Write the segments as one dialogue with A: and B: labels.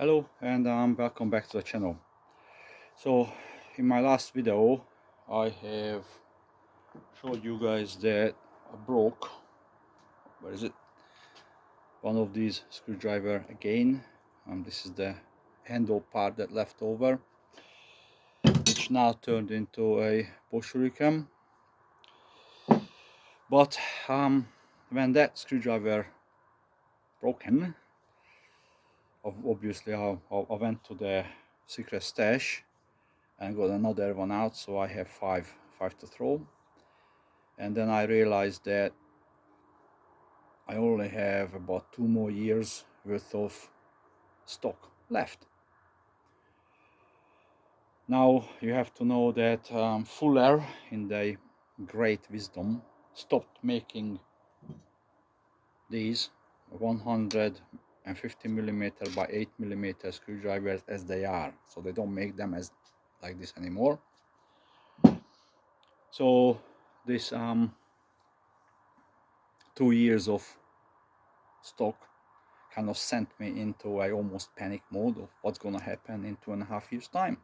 A: Hello and welcome back to the channel. So in my last video I have showed you guys that I broke, where is it, one of these screwdriver again. This is the handle part that left over, which now turned into a shuriken. But when that screwdriver broken, obviously I went to the secret stash and got another one out, so I have five to throw. And then I realized that I only have about 2 more years worth of stock left. Now you have to know that Fuller, in their great wisdom, stopped making these 150mm by 8mm screwdrivers as they are, so they don't make them as like this anymore. So this 2 years of stock kind of sent me into a almost panic mode of what's gonna happen in 2.5 years time.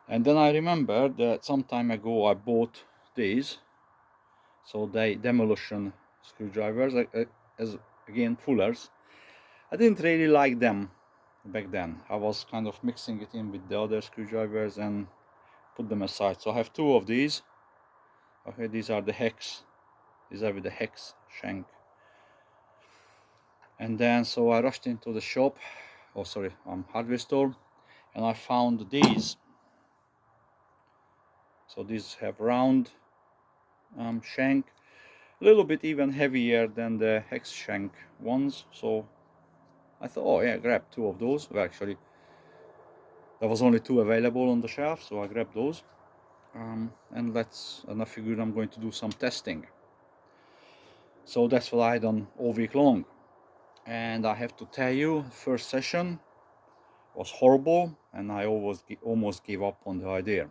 A: And then I remember that some time ago I bought these, so they demolition screwdrivers, as again Fullers. I didn't really like them back then. I was kind of mixing it in with the other screwdrivers and put them aside. So I have 2 of these. Okay, these are the hex. These are with the hex shank. And then so I rushed into the shop, hardware store, and I found these. So these have round shank, a little bit even heavier than the hex shank ones. So I thought, oh yeah, grab 2 of those. Well, actually there was only 2 available on the shelf, so I grabbed those. And I figured I'm going to do some testing. So that's what I done all week long. And I have to tell you, first session was horrible, and I almost gave up on the idea.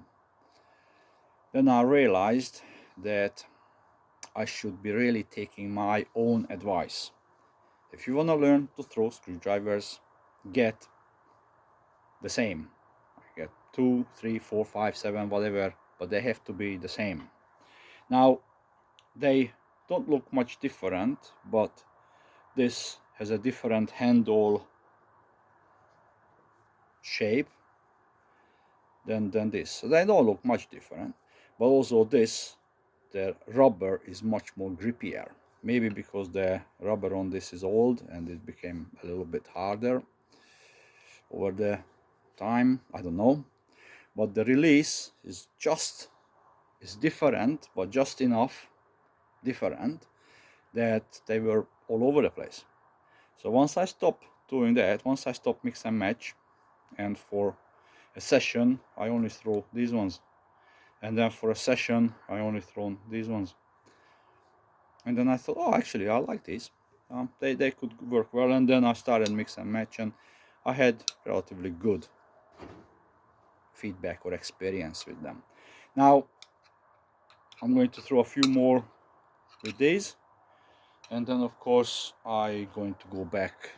A: Then I realized that I should be really taking my own advice. If you want to learn to throw screwdrivers, get the same. Get 2, 3, 4, 5, 7, whatever, but they have to be the same. Now, they don't look much different, but this has a different handle shape than this. So they don't look much different, but also this, the rubber is much more grippier. Maybe because the rubber on this is old and it became a little bit harder over the time, I don't know. But the release is different, but just enough different that they were all over the place. So once I stop doing that, once I stop mix and match, and for a session I only throw these ones, and then for a session I only throw these ones. And then I thought, oh, actually I like these. They could work well, and then I started mix and match, and I had relatively good feedback or experience with them. Now I'm going to throw a few more with these, and then of course I'm going to go back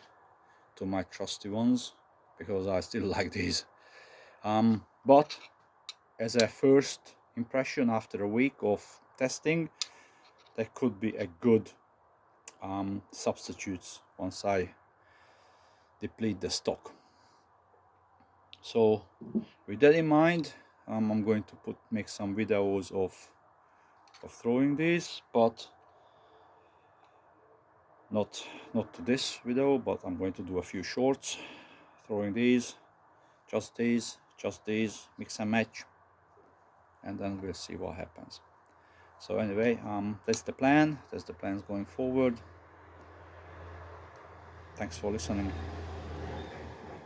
A: to my trusty ones because I still like these. But as a first impression after a week of testing, they could be a good substitutes once I deplete the stock. So with that in mind, I'm going to make some videos of throwing these, but not to this video, but I'm going to do a few shorts throwing these, just these, mix and match, and then we'll see what happens. So anyway, that's the plan. That's the plans going forward. Thanks for listening.